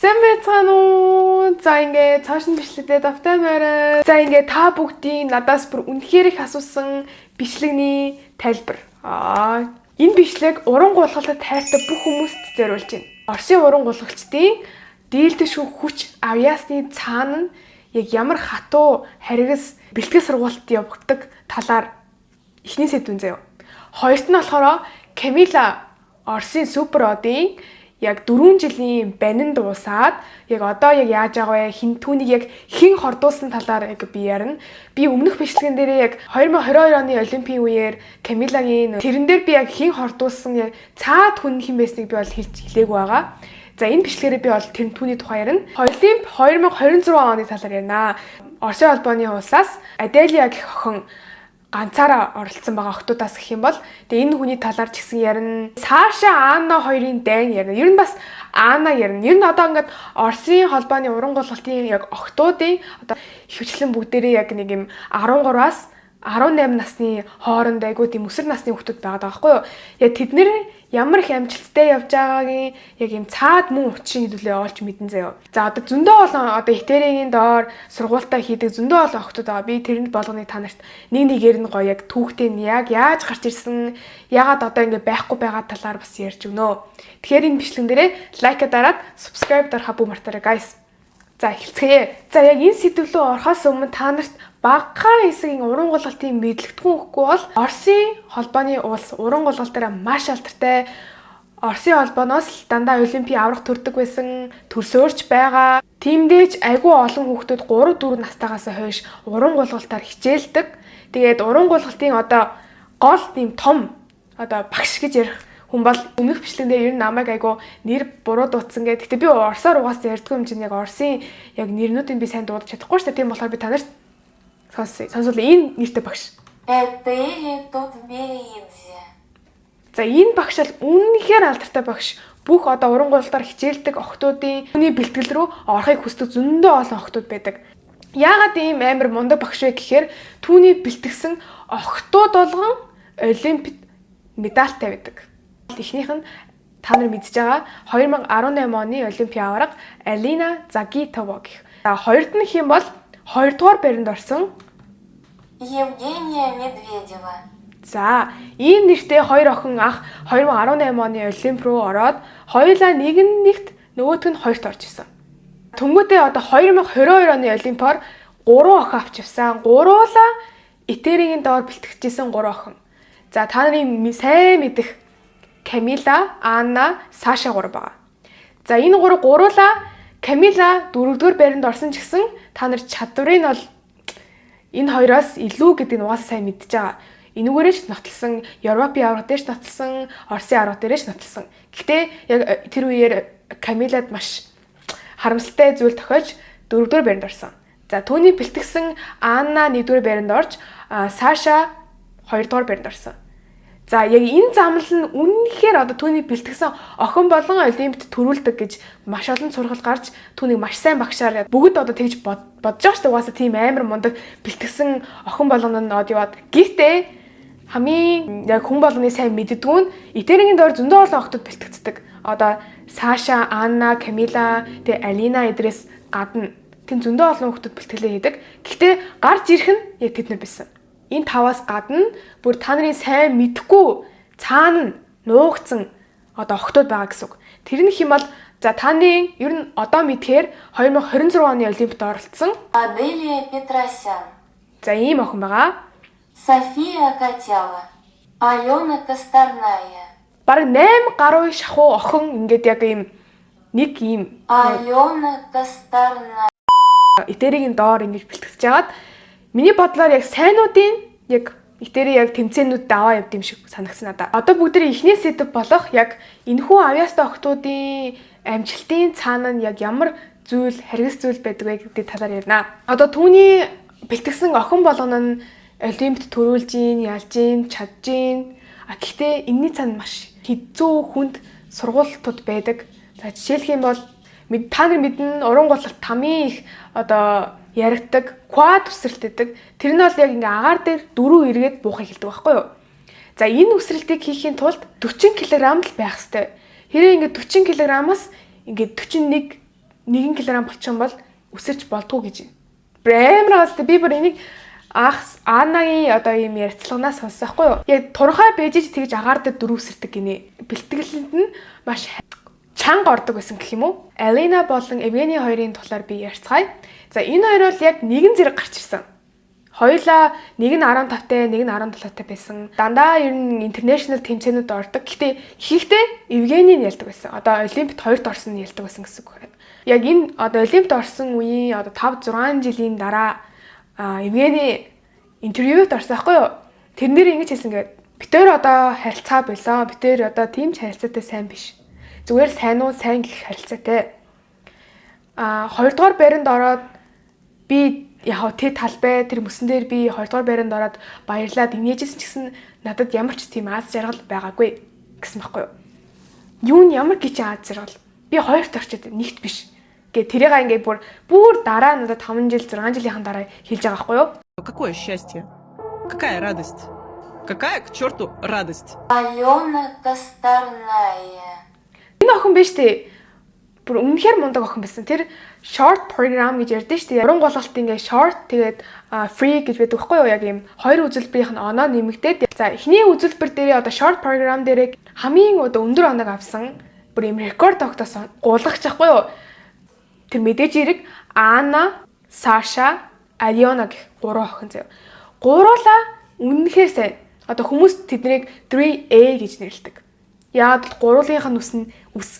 Сайн байцгаана уу? За ингээд цаашин бичлэгдээ давтаймаарай. За ингээд та бүгдийн надаас бүр үнэхээр их асуусан бичлэгний тайлбар. Энэ бичлэг уран гулгалт тайртай бүх хүмүүст зориулж байна. Оросын уран гулгалчдын дийлдэш хүч авьяасны цаана нь яг ямар хатуу харгас бэлтгэл сургалт явагддаг талаар эхний сэдвэн заяа. Хоёрт нь болохоор Камила Оросын супер одын яг 4 жилийн банин дуусаад яг одоо яг яаж байгаа вэ? Түүнийг яг хэн хордуулсан талаар яг би ярина. Би өмнөх бичлэгэн дээр яг 2022 оны Олимпийн үеэр Камилагийн тэрэн дээр би яг хэн хордуулсан яг цаад хүн хэн байсныг би бол хэлээгүй байгаа. За энэ бичлэгээр би бол тэр түүний тухай ярина. Олимп 2026 оны талаар ярина. Оросын холбооны улсаас Аделия гэх охин ганцаараа оролцсон байгаа охтуудаас гэх юм бол тэгээ энэ хүний талаар ч гэсэн ярина. Саша Анна хоёрын дайн ярина. Ер нь бас Анна ярина. Ер нь одоо ингээд Оросын холбооны уран гулгалтын яг охтуудын одоо хөвчлэн бүгдээрээ яг нэг юм 13-аас 18 насны хооронд айгуу тийм өсвөр насны хүмүүс байгаа байхгүй юу? Яг тэд нэр ямар их амжилттай явж байгаагийн яг юм цаад мөн учрын хэдүүлээ олж мэдэн заяа. За одоо зөндөө олон одоо ихтэйгийн доор сургуультаа хийдэг зөндөө олон охтууд байгаа. Би тэрэнд болгоныг та нарт нэгээр нь гоё яг түүхтэй нь яг яаж гарч ирсэн, ягаад одоо ингэ байхгүй байгаа талаар бас ярьж өгнө. Тэгэхээр энэ бичлэгэн дээрээ лайка дараад subscribe дарахаа бүү мартаарай guys. За эхэлцгээе. За яг энэ сэдвлөө орохоос өмнө та нарт багахан хэсгийн уран гулгалтын мэдлэгдэхүүн өгөхгүй бол Оросын холбооны улс уран гулгалтаараа маш алдартай. Оросын холбооноос дандаа Олимпийн аврах төрдөг байсан, төрсөөрч байгаа. Тиймдээч айгүй олон хүүхдүүд 3-4 настайгаас хойш уран гулгалтаар хичээлдэг. Тэгээд уран гулгалтын одоо гол тийм том одоо багш гэж ярих хүн бол өмнөх бичлэгнээр ер нь намайг айгу нэр буруу дуудсан гэдэг. Гэтэ би орсоор угаасаа ярьдгүй юм чинь яг Оросын яг нэрнүүдийг би сайн дуудаж чадахгүй шүү дээ. Тийм болохоор би та нарт сонсвол энэ нэртэй багш. За энэ багш бол үнэхээр алдартай багш. Бүх одоо уран гулгалтаар хичээлдэг охтуудын түүний бэлтгэл рүү орохыг хүсдэг зөндөө олон охтууд байдаг. Яагаад ийм амар мундаг багш вэ гэхээр түүний бэлтгэсэн охтууд болгон Олимпиад медальтай байдаг. Эхнийх нь та нар мэдж байгаа 2018 оны Олимпийн аварга Алина Загитова гэх. За хоёрд нь хэм бол 2 дугаар баринд орсон Евгения Медведева. За ийм нэртэй хоёр охин ах 2018 оны Олимп руу ороод хоёулаа нэгт нөгөөх нь хоёрт орж исэн. Тэнгүүдээ одоо 2022 оны Олимпиар 3 охин авч явсан. Гуруулаа Итерийн доор бэлтгэжсэн 3 охин. За та нарын сайн мэдэх Камила, Анна, Саша 3 байгаа. За энэ гуруулаа Камила 4-р баринд орсон ч гэсэн та нар чадварыг нь бол энэ хоёроос илүү гэдэг нь угаасаа сайн мэдж байгаа. Энүүгээрээ ч нотолсон, Европын аварга дээр ч нотолсон, Оросын аварга дээр ч нотолсон. Гэхдээ яг тэр үеэр Камилад маш харамсалтай зүйл тохиолж 4-р баринд орсон. За түүний бэлтгэсэн Анна 1-р баринд орж, Саша 2-р баринд орсон. За яг энэ замнал нь үнэхээр одоо түүний бэлтгэсэн охин болон Олимпиад төрүүлдэг гэж маш олон сургал гарч түүнийг маш сайн багшаар бүгд одоо тэгж бодож байгаа шүү дээ. Угаасаа тийм амар мундаг бэлтгэсэн охин болгоно нь од яваад. Гэхдээ хамгийн яг хүн болгоны сайн мэддэггүй нь Итерийн доор зөндөө олон охтод бэлтгэцдэг. Одоо Саша, Анна, Камила, тэгээ Алина эдрээс гадна тийм зөндөө олон охтод бэлтгэлээ хийдэг. Гэхдээ гарч ирэх нь яг тэд нар байсан. Энэ 5-аас гадна бүр та нарын сайн мэдхгүй цаана нуугдсан одоо охтууд байгаа гэсэн үг. Тэр нь хэм бол за та нарын ер нь одоо мэдхээр 2026 оны Олимпиад оролцсон Аделия Петросян. За ийм охин байгаа. София Котява. Алена Косторная. Бараг 8 гаруй шахуу охин ингээд яг ийм нэг ийм Алена Косторная. Итерийн доор ингэж бэлтгэж жагаад миний бодлоор яг сайнуудын яг Итери яг тэмцээнүүд даваа явд юм шиг санагдсан надаа. Одоо бүгдээ эхнээс сэдв болох яг энэхүү авьяастай охтуудын амжилтын цаана нь яг ямар зүйл, харгас зүйл байдаг вэ гэдэг талаар ярина. Одоо түүний бэлтгэсэн охин болгоно нь Олимпиад төрүүлж ийн, ялж ийн, чадж ийн. Гэхдээ энэний цаана маш хэцүү хүнд сургуулиуд байдаг. За жишээлх юм бол та нар мэднэ уран гулгалт тамийн их одоо яригдаг, квад үсрэлтэйдэг. Тэр нь бол яг ингээ агаар дээр дөрөв эргээд буухыг хэлдэг байхгүй юу? За энэ үсрэлтийг хийхийн тулд 40 кг л байх ёстой. Хэрэг ингээ 40 кг-аас ингээ 41 1 кг болчих юм бол өсөж болдгоо гэж байна. Бэмрээс би бүр энийг Аннагийн одоо ийм ярьцлаганаас сонссоохгүй юу? Яг турхай бэжиж тэгж агаард дөрөвсөрдөг гинэ. Бэлтгэлэнд нь маш чанга ордог байсан гэх юм уу? Алина болон Евгений хоёрын тухлаар би ярьцгаая. За энэ хоёр бол яг нэгэн зэрэг гарч ирсэн. Хоёулаа нэг нь 15-тай, нэг нь 17-тай байсан. Дандаа ер нь international тэмцээнүүд ордог. Гэхдээ ихэнхдээ Евгений нь ялдаг байсан. Одоо Олимпиад 2-т орсон нь ялдаг байсан гэсэн үг. Яг энэ одоо Олимпиад орсон үеийн одоо 5-6 жилийн дараа Евгений интервьюд орсон байхгүй юу? Тэрнэр ингэж хэлсэн гээд битээр одоо харилцаа болсон. Битээр одоо тийм ч харилцаатай сайн биш. Зүгээр сайн уу сайн гэх харилцаатай. Хоёрдугаар байранд ороод би яг тэ талбай тэр мөсөн дээр би хоёрдугаар байранд ороод баярлаад инээжсэн ч гэсэн надад ямар ч тийм аз жаргал байгаагүй гэсэн байхгүй юу? Юу нь ямар гэж аз жаргал? Би хоёрт орчод нэгт биш. Гэ тэрийг ингээд бүр дараа надад 5 жил 6 жилийн дараа хэлж байгаа байхгүй юу? Какое счастье? Какая радость? Какая к черту радость? Алена Косторная. Энэ охин биш үү? Бүр үнэхээр мундаг охин байсан. Тэр short program гэж ярьдэн шүү дээ. Уран голголт ингээд short тэгээд free гэж байдаг байхгүй юу? Яг ийм хоёр үзэлбэрийнх нь оноо нэмэгдээд. За эхний үзэлбэр дээрээ одоо short program дээрээ хамгийн одоо өндөр оног авсан бүр ийм рекорд тогтоосон гулгахч байхгүй юу? Тэр мэдээж хэрэг Анна, Саша, Алена гэх 3 охин заяа. Гуруула үнэхээр сайн. Одоо хүмүүс тэднийг 3A гэж нэрлэдэг. Яг гурвуулынх нь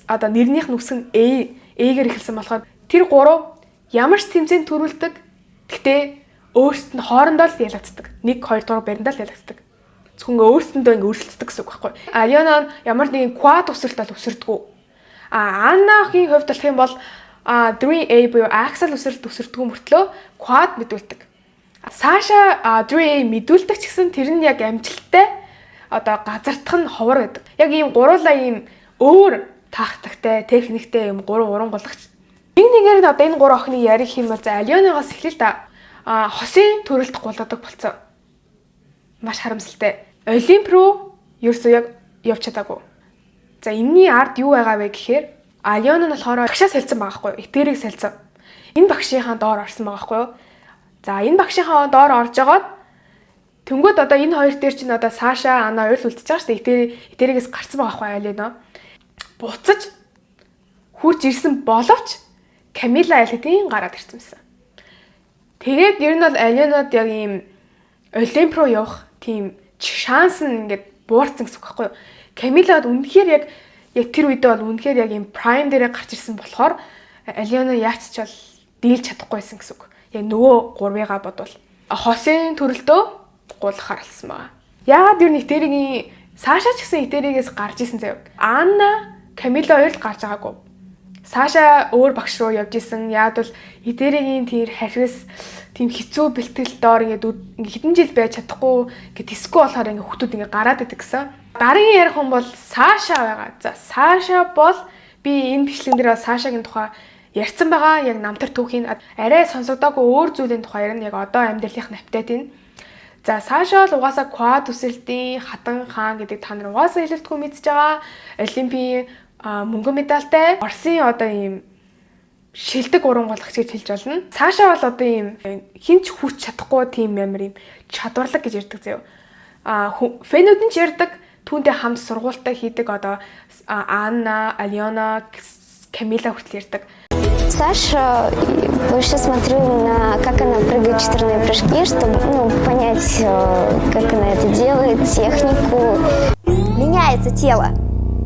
одоо нэрнийх нь үс нь A-гээр эхэлсэн болохоор тэр 3 ямар ч тэмцээнд төрүүлдэг. Гэхдээ өөрсдөд нь хоорондоо л ялагддаг. 1 2 дугаар байрандаа л ялагддаг. Зөвхөн өөрсдөндөө ингэ өрсөлддөг гэсэн үг байхгүй. Алена нь ямар нэгэн quad өсөлт бол өсөрдгөө. Аннагийн хувьд болох юм бол 3A буюу axle өсөлт өсөрдгөө мөртлөө quad мэдүүлдэг. Саша 3A мэдүүлдэг ч гэсэн тэр нь яг амжилттай одоо газардах нь ховор гэдэг. Яг ийм гуруулаа ийм өөр тактиктэй, техниктэй юм уран голгоч. Нэгээр нь одоо энэ 3 охиныг ярих юм бол за Аленагаас эхлэв та. Хосын төрөлт гулгадаг болцсон. Маш харамсалтай. Олимп руу ерөөсөө яг явж чадаагүй. За энэний ард юу байгаа вэ гэхээр Алена нь болохоор багшаа солилцсон байгаа хгүй юу? Этэрийг солилцсон. Энэ багшийнхаа доор орсон байгаа хгүй юу? За энэ багшийнхаа доор орж агаад тэнгууд одоо энэ хоёр дээр чинь одоо Саша, Анна хоёр л үлдчихэж байгаа шүү дээ. Этэригээс гарцсан байгаа хгүй Алена. Буцаж хурж ирсэн боловч Камила Алидийн гараад ирсэн байсан. Тэгээд ер нь бол Аленад яг ийм Олимп руу явах тийм шанс нь ингээд буурсан гэсэн үг байхгүй юу? Камилад үнэхээр яг тэр үедээ бол үнэхээр яг ийм prime дээрээ гарч ирсэн болохоор Алена яач ч бол дийлж чадахгүйсэн гэсэн үг. Яг нөгөө гурвыгаа бодвол хосын төрөлдөө гулахаар алсан байгаа. Яагаад юу нэг тэрийн Саша ч гэсэн этэригээс гарч исэн заяа. Анна, Камила хоёр л гарч байгаагүй. Саша өөр багш руу явж исэн. Яад бол этэрийн тэр харьяас тийм хэцүү бэлтгэл доор ингээд хэдэн жил байж чадахгүй ингээд тэсгүй болохоор ингээд хүмүүс ингээд гараад идэг гэсэн. Дараагийн ярих хүн бол Саша байгаа. За Саша бол би энэ бичлэгэн дээр Сашагийн тухай ярьсан байгаа. Яг намтар түүхийн арай сонсогдоогүй өөр зүйлийн тухай ярина. Яг одоо амьдралынх апдейт энэ. За Саша бол угаасаа quad өсөлтийн хатан хаан гэдэг та нар угаасаа хэлэлтгүй мэдж байгаа. Олимпийн мөнгөн медальтай. Оросын одоо ийм шилдэг уран голгоч гэж хэлж болно. Саша бол одоо ийм хинч хүрч чадахгүй тийм ямар ийм чадварлаг гэж ярьдаг заяа. Фэнүүд нь ч ярьдаг. Түүнтэй хамт сургуультай хийдэг одоо Анна, Алена, Камила хүртэл ярьдаг. Саша, больше смотрю на как она прыгает четверные прыжки, чтобы понять, как она это делает, технику. Меняется тело.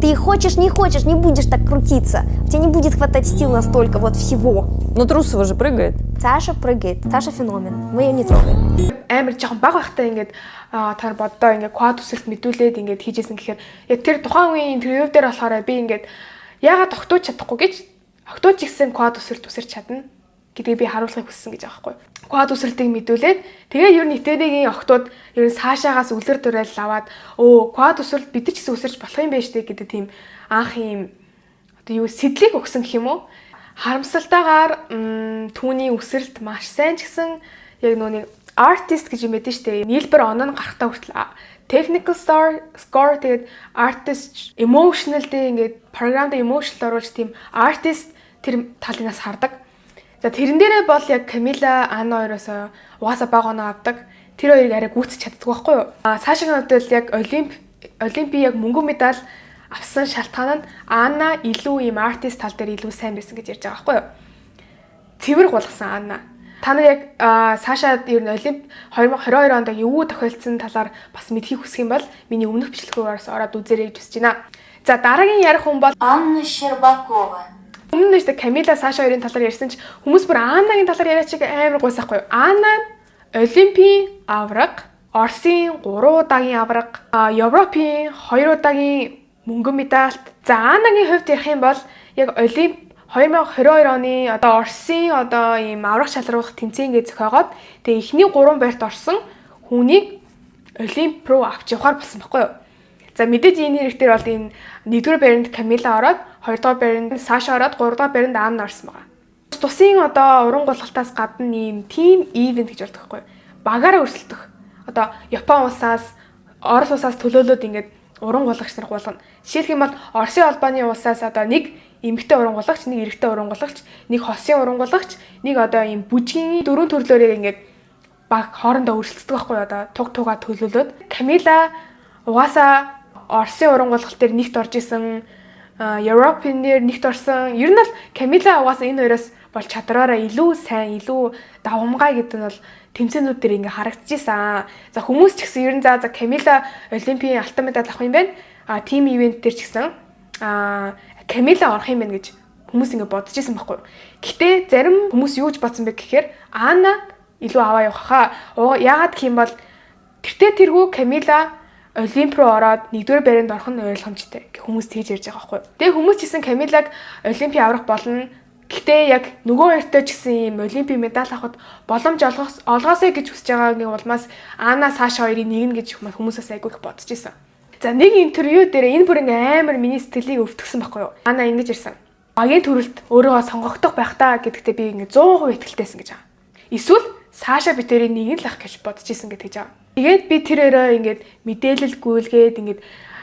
Ты хочешь, не будешь так крутиться. У тебя не будет хватать сил настолько, вот всего. Но Трусова же прыгает. Саша прыгает. Саша феномен. Мы ее не трогаем. Амар жоохон баг байхтай ингээд таар боддоо ингээд quad өсөлт мэдүүлээд ингээд хийжсэн гэхээр яг тэр тухайн үеийн интервью дээр болохоор би ингээд яагаад тогтооч чадахгүй гэж огтооч ихсэн quad өсөлт үсэрч чадна гэдгийг би харуулахыг хүссэн гэж байгаа байхгүй. Quad өсөлтийг мэдүүлээд тэгээ ер нь этэрийн охтууд ер нь Сашаагаас үлэр дурайл аваад quad өсөлт бид ч гэсэн үсэрч болох юм байна штэ гэдэг тийм анх юм одоо юу сэдлийг өгсөн гэх юм уу. Харамсалтайгаар түүний үсрэлт маш сайн ч гэсэн яг нүг artist гэж юм байдаг штэ. Нийлбэр оноо нь гарахтаа хүртэл technical score тэгээд artist emotional дээр ингээд програмд emotional оруулж тийм artist тэр талынаас хардаг. За тэрэн дээрээ бол яг Камила Анна хоёроос угаасаа баг оноо авдаг. Тэр хоёрыг арай гүйцэж чаддаг байхгүй юу? Сашагийн хувьд бол яг Олимпи яг мөнгөн медаль авсан шалтгаан нь Анна илүү ийм артист тал дээр илүү сайн байсан гэж ярьж байгаа байхгүй юу? Цэвэр гулгасан Анна. Та нар яг Сашад ер нь Олимп 2022 онд юу тохиолдсон талаар бас мэдхийг хүсэх юм бол миний өмнөх бичлэгүүрээс ороод үзээрэй гэж хүсэж байна. За дараагийн ярих хүн бол Анна Щербакова. Өмнө нь Камила Саша хоёрын талаар ярьсан ч хүмүүс бүр Аннагийн талаар яриач амар гуйсахгүй. Анна Олимпийн авраг, Оросын 3 удаагийн авраг, Европын 2 удаагийн мөнгөн медальт. За Аннагийн хувьд ярих юм бол яг Олимп 2022 оны Оросын ийм аврах шалралт тэмцээнгээ зохиогоод тэгээ эхний 3 байрт орсон хүнийг Олимп руу авч явахаар болсон байхгүй юу? За мэдээж энэ хэрэгтэй бол энэ 1-р байранд Камила ороод 2-р байранд Саша ороод 3-р байранд Анна орсон байгаа. Тусын уран гулгалтаас гадна ийм team event гэж болдог байхгүй юу? Багаараа өрсөлдөх. Япон улсаас, Орос улсаас төлөөлөөд ингээд уран гулгагч нар гулгана. Жишээлх юм бол Оросын албаны улсаас нэг эмэгтэй уран гулгагч, нэг эрэгтэй уран гулгагч, нэг хосын уран гулгагч, нэг ийм бүжгийн 4 төрлөөрөө ингээд баг хоорондоо өрсөлддөг байхгүй юу? Туг тугаа төлөөлөөд Камила угаасаа Оросын уран гулгалт дээр нэгт орж исэн, Европын дээр нэгт орсон. Ер нь бол Камила угаасаа энэ хоёроос бол чадраараа илүү сайн, илүү давамгай гэдэг нь бол тэмцээнүүд дээр ингээ харагдчихсан. За хүмүүс ч гэсэн ер нь за Камила Олимпийн алтан медаль авах юм байна. Team event дээр ч гэсэн Камила орох юм байна гэж хүмүүс ингээ бодож исэн байхгүй юу. Гэтэ зарим хүмүүс юу гэж бодсон бэ гэхээр Анна илүү аваа явах хаа. Яагаад гэх юм бол тэргүй Камила Олимп руу ороод 1-р байранд орох нь ойлгомжтой гэх хүмүүс тэгж ярьж байгаа байхгүй юу. Тэгээ хүмүүс ч гэсэн Камилаг Олимпийн аврах болно. Гэхдээ яг нөгөө хоёртой ч гэсэн ийм Олимпийн медаль авахд боломж олгоосэй гэж хүсэж байгаагийн улмаас Анна Саша хоёрыг нэгнэ гэж хүмүүсээс айгүй их бодож исэн. За нэг интервью дээр энэ бүр ингээ амар миний сэтгэлийг өвтгсөн байхгүй юу. Анна ингэж ирсэн. Багийн төрөлд өөрийгөө сонгогдох байх таа гэдэгтээ би ингээ 100% итгэлтэйсэн гэж байгаа. Эсвэл Саша битэрийн нэг л ах гэж бодож исэн гэдэг жаа. Тэгээд би тэрээрээ ингээд мэдээлэл гүйлгээд ингээд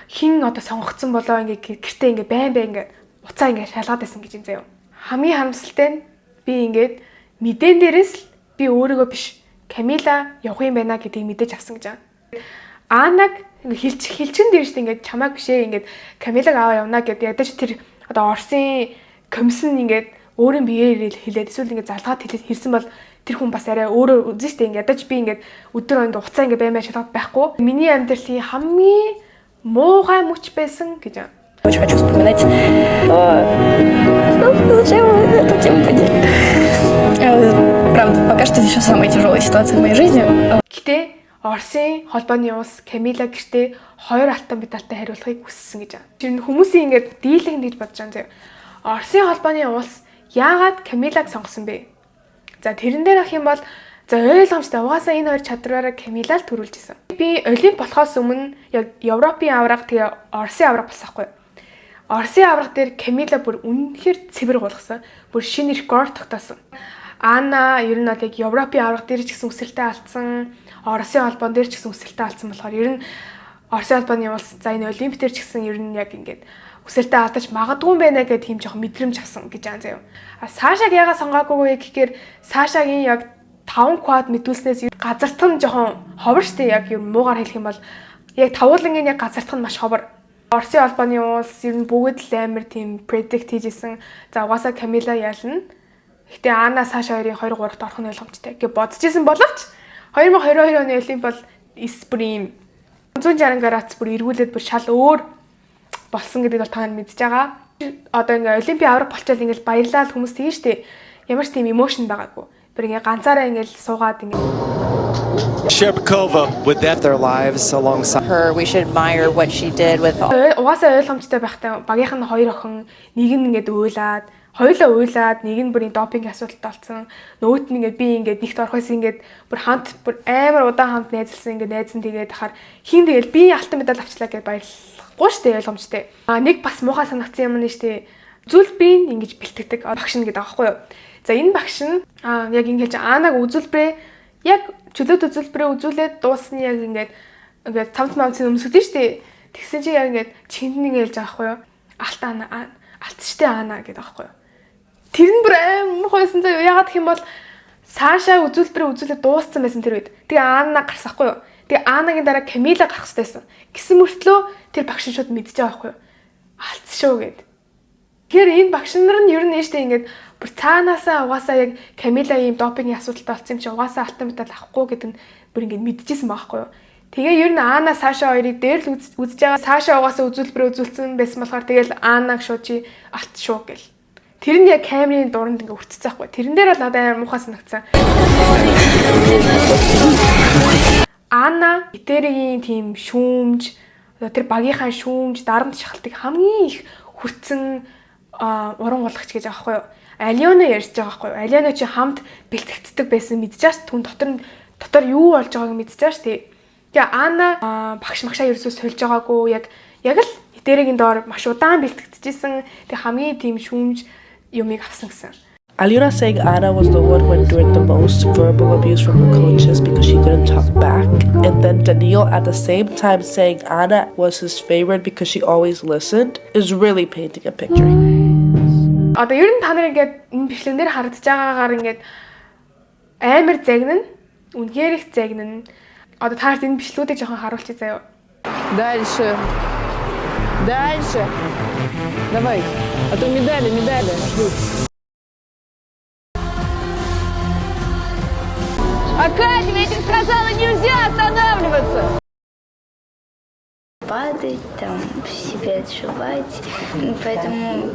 хин сонгогдсон болоо ингээд гэртээ ингээд байн ингээд уцаа ингээд шалгаад байсан гэж юм заяа. Хамгийн харамсалтай нь би ингээд мэдэн дээрээс л би өөрийгөө биш Камила явах юм байна гэдгийг мэдээж авсан гэж байгаа. Аннаг ингээд хилчин дээр шүү дээ ингээд чамааг бишээ ингээд Камилаг аваа явна гэдэг ядаж тэр Оросын комиссн ингээд өөрийн биеэр хэлээд эсвэл ингээд залгаад хэлсэн бол тэр хүн бас арай өөрөө үзэн штэ ингээд ядаж би ингээд өдөр онд уцаа ингээд баймаа шалгаад байхгүй. Миний амьдралын хамгийн муухай мөч байсан гэж байна. Очень хочу вспоминать, эту тему поделить. Правда, пока что еще самая тяжелая ситуация в моей жизни. Гэтэ Оросын холбооны улс Камила гэртээ 2 алтан медальтай хариулахыг хүссэн гэж байна. Тэр хүмүүсийн ингээд дийлэх гэж бодож байгаа заяа. Оросын холбооны улс яагаад Камилаг сонгосон бэ? За тэрэн дээр ах юм бол за ойлгомжтой угаасаа энэ хоёр чадвараараа Камила л төрүүлж исэн. Би Олимп болохоос өмнө яг Европын авраг тэгээ Оросын авраг басахгүй. Оросын авраг дээр Камила бүр үнэхээр цэвэр гулгасан. Бүр шинэ рекорд тогтоосон. Анна ер нь яг Европын авраг дээр ч гэсэн үсэлтээ алдсан, Оросын холбоон дээр ч гэсэн үсэлтээ алдсан болохоор ер нь Оросын холбооны улс за энэ Олимп дээр ч гэсэн ер нь яг ингээд үсэлтээ алдаж магадгүй байна гэдэг тийм жоохон мэдрэмж авсан гэж байгаа заяа. Сашаг яга сонгоогүй гэхээр Сашагийн яг 5 квад мэдүүлснээс газартх нь жоохон ховор штэ яг юм муугаар хэлэх юм бол яг тавуулангийн яг газартх нь маш ховор. Оросын холбооны улс ер нь бүгд л амар тийм predict хийжсэн. За угаасаа Камила ялна. Гэтэ Анна Саша хоёрын 2-3-т орох нь ойлгомжтой гэж бодож исэн боловч 2022 оны Олимп бол бүр ийм 160 градус бүр эргүүлээд бүр шал өөр болсон гэдгийг бол та нар мэдж байгаа. Одоо ингээ Олимпийн авраг болчоод ингээл баярлал хүмүүс тэгэн штэ. Ямар ч тийм эмошн байгаагүй. Бүр ингээ ганцаараа ингээл суугаад ингээ Щербакова with their lives alongside her. We should admire what she did with угаасаа ойлгомжтой байхтай багийнх нь 2 охин нэг нь ингээд уйлаад хоёулаа уйлаад нэг нь бүрийн допинг асуудалтай болсон. Нөгөөт нь ингээд би ингээд нэгт орох байсан ингээд бүр хамт бүр амар удаан хамт найзалсан ингээд найзан тэгээд хахаар хин тэгэл би алтан медаль авчлаа гэж баярлахгүй штэ ойлгомжтой. Нэг бас муухай санагдсан юм нь штэ. Үзүүлбэрийг ингэж бэлтгэдэг багш нь гэдэг аахгүй юу. За энэ багш нь яг ингэж Аннаг үзүүлбэрээ яг чөлөөт үзүүлбэрээ үзүүлээд дуусна яг ингээд цамц мамцын өмсгдэн штэ. Тэгсэн чи яг ингээд чинд нэг хэлж байгаа аахгүй юу. Алтан штэ Анна гэдэг аахгүй юу. Тэр нь бүр амар хойсон заяа. Ягаад гэх юм бол Саша үзүүлэлт дууссан байсан тэр үед. Тэгээ Анна гарсахгүй юу? Тэгээ Аннагийн дараа Камила гарах хэрэгтэй байсан. Гэсэн мөртлөө тэр багш нь шууд мэдчихэж байгаа байхгүй юу? Алдсан шүү гэд. Тэгэхээр энэ багш нар нь ер нь нээштэй ингээд бүр цаанаасаа угаасаа яг Камила ийм допингийн асуудалтай болсон юм чи угаасаа алтан медаль авахгүй гэдэг нь бүр ингээд мэдчихсэн байхгүй юу? Тэгээ ер нь Анна Саша хоёрыг дээр л үзэж байгаа. Саша угаасаа үзүүлсэн байсан болохоор тэгэл Аннаг шууд чи алт шүү гэл. Тэр нь яг камерын дуранд ингээ өртцсөн байхгүй. Тэрэн дээр бол надад амар муухай санагдсан. Анна Итэригийн тийм шүүмж, тэр багийнхаа шүүмж, дарамт шахалтыг хамгийн их хүртсэн уран гулагч гэж байгаа байхгүй юу? Алиона ярьж байгаа байхгүй юу? Алиона чи хамт бэлтгэгддэг байсан мэдчихэж түн дотор юу болж байгааг мэдчихэж тий. Тэгээ Анна багш магшаа ерөөсөө сольж байгаагүй яг л Итэригийн доор маш удаан бэлтгэгдчихсэн. Тэг хамгийн тийм шүүмж юмыг авсан гэсэн. Aliona saying Anna was the one who endured the most verbal abuse from her coaches because she didn't talk back. And then Daniil at the same time saying Anna was his favorite because she always listened is really painting a picture. Одоо ер нь та нар ингээд энэ бичлэгнэр харагдаж байгаагаар ингээд амар загнана, үнэхээр их загнана. Одоо та нарт энэ бичлүүдийг жоохон харуулчих заяа. Дальше. Давай. А то медали ждут. Акадия, я тебе сказала, нельзя останавливаться! Падать, там, себя отшивать. Поэтому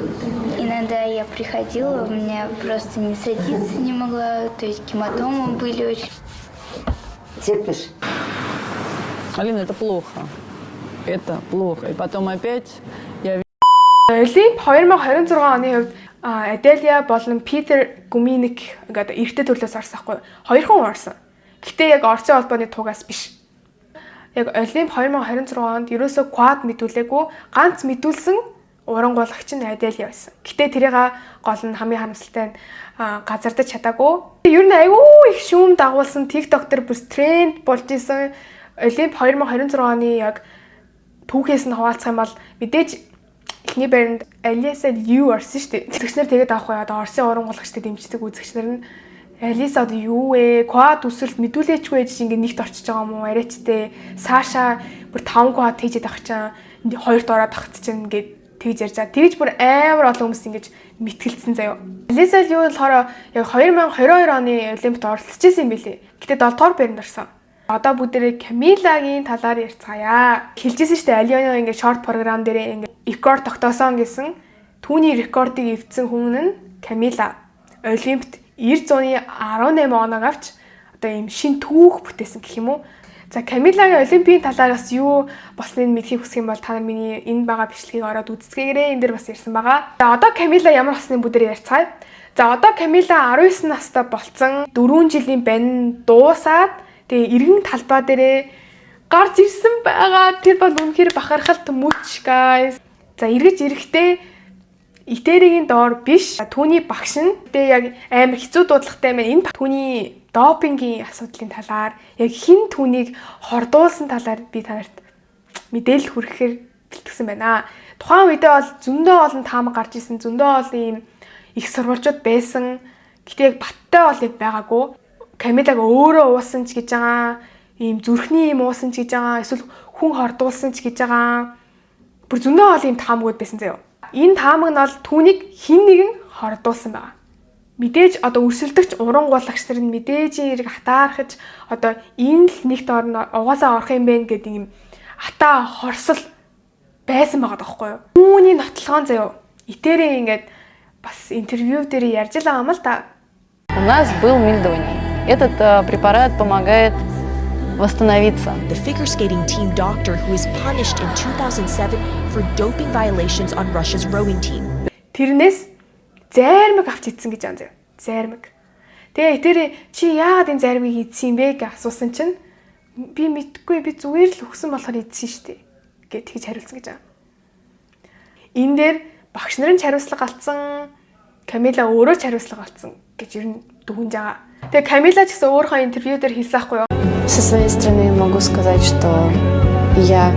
иногда я приходила, у меня просто не садиться не могла, то есть гематомы были очень... Терпишь? Алина, это плохо. Это плохо. И потом опять я... Олимп 2026 оны хувьд Аделия болон Питер Гуминик ингээд эртний төрлөөс орсон байхгүй. Хоёр хүн орсон. Гэхдээ яг Орсын холбооны тугаас биш. Яг Олимп 2026 онд ерөөсөө квад мэдүүлээгүй ганц мэдүүлсэн уран гулагч нь Аделия байсан. Гэхдээ тэрийг гол нь хамгийн харамсалтай нь газардаж чадаагүй. Ер нь айгүй их шүүм дагуулсан TikTok дээр бүр тренд болж исэн Олимп 2026 оны яг түүхээс нь хуваалцах юм бол мэдээж эхний байранд Алиса юу орсон шүү дээ. Үзэгчнэр тэгээд авах уу? Одоо Орсын уран гулагчдад дэмждэг үзэгчнэр нь Алиса одоо юу вэ? Квад өсөлт мэдүүлээчгүй гэж ингээд нэгт орчиж байгаа юм уу? Арайчтэй Саша бүр 5 квад хийжээд авах чинь хоёрт ороод авах чинь ингээд тэгж ярьж байгаа. Тэгж бүр амар олон хүмүүс ингэж мэтгэлцсэн заяа. Алиса юу болохоор яг 2022 оны Олимпиад оролцож исэн юм билий. Гэтэ 7 дугаар байранд орсон. Одоо бүгдээрээ Камилагийн талаар ярьцгаая. Хэлжсэн шүү дээ Алиона ингээд шорт програм дээр ингээд рекорд тогтоосон гэсэн. Түүний рекордыг эвдсэн хүн нь Камила. Олимпиад 918 оноо авч одоо ийм шин түүх бүтээсэн гэх юм уу. За Камилагийн Олимпийн талаар бас юу болсныг мэдхийг хүсэх юм бол та нар миний энэ байгаа бичлэгийг ороод үзцгээгээрэй. Энд дэр бас ярьсан байгаа. За одоо Камила ямар болсныг бүгдээрээ ярьцгаая. За одоо Камила 19 настай болцсон 4 жилийн бань дуусаад тэгээ эргэн талбай дээрээ гарч ирсэн байгаа. Тэр бол үнэхээр бахархалт мөч guys. За эргэж ирэхдээ Итэригийн доор биш. Түүний багш нь тэгээ яг амар хэцүү дуудлагатай байна. Энэ түүний допингийн асуудлын талаар яг хэн түүнийг хордуулсан талаар би танарт мэдээлэл хүргэхээр бэлтгэсэн байна. Тухайн үедээ бол зөндөө олон таамаг гарч исэн. Зөндөө олон ийм их сурвалжууд байсан. Гэтэ яг баттай бол яг байгаагүй. Камилаг өөрөө уусан ч гэж байгаа, ийм зүрхний юм уусан ч гэж байгаа, эсвэл хүн хордуулсан ч гэж байгаа. Бүр зөндөө ол ийм таамагуд байсан заяа. Энэ таамаг нь бол түүнийг хин нэгэн хордуулсан байгаа. Мэдээж одоо өрсөлдөгч уран гулагч нар нь мэдээж эрг хатаархаж одоо энэ л нэгт орно угаасаа орох юм бэ гэдэг ийм хата хорсол байсан байгаа даахгүй юу. Түүний нотлогоон заяа. Итэрээ ингээд бас интервью дээр ярьж байгаа юм л да. У нас был мельдоний. Этот препарат помогает восстановиться. The figure skating team doctor who was punished in 2007 for doping violations on Russia's rowing team. Тэрнээс зармиг авч идсэн гэж байна. Зармиг. Тэгээ тэр чи яагаад энэ зармиг идсэн юм бэ гэж асуусан чинь би мэдгүй би зүгээр л өгсөн болохоор идсэн шүү дээ гэж тэгж хариулсан гэж байна. Энэ дээр багш нарын хариуцлага алдсан, Камила өөрөө ч хариуцлага алдсан гэж ер нь дүгнж байгаа. Тэгээ Камила ч гэсэн өөрийнхөө интервью дээр хэлсэн байхгүй юу? Со своей стороны могу сказать, что я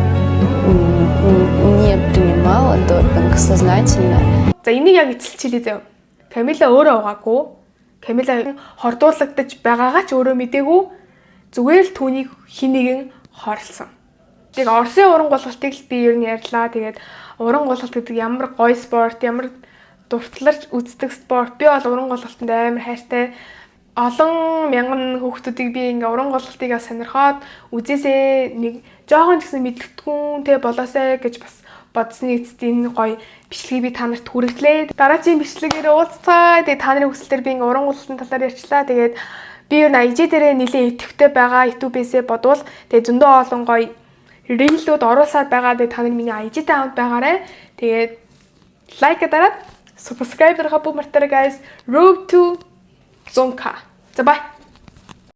не принимала допинг сознательно. За энийг яг эцэлж хэлээ заяа. Камила өөрөө угаагүй. Камила хордуулагдаж байгаагаа ч өөрөө мэдээгүй. Зүгээр л түүнийг хин нэгэн хорлсон. Тэг Оросын уран гулгалтыг л би ер нь ярьлаа. Тэгээд уран гулгалт гэдэг ямар гоё спорт, ямар дурталж үздэг спорт. Би бол уран гулгалтанд амар хайртай. Олон мянган хүүхдүүдийг би ингээ уран гулгалтыг сонирхоод үзээсээ нэг жоохон ч гэсэн мэдлэгдэхүүн тэ болоосай гэж бас бодсны эцэст энэ гоё бичлэгийг би та нарт хүргэлээ. Дараагийн бичлэгээр уулзцаа. Тэгээд та нарын хүсэлтээр би ингээ уран гулгалтын талаар ярьчлаа. Тэгээд би ер нь IG дээрээ нэлээд идэвхтэй байгаа YouTube-ээсээ бодвол тэгээд зөндөө олон гоё рилүүд оруулсаар байгаа. Тэгээд та нар миний IG-тэй хамт байгаарай. Тэгээд лайк дараад subscribe дарахаа бүх мартаарай guys. Road to 100K. За бай.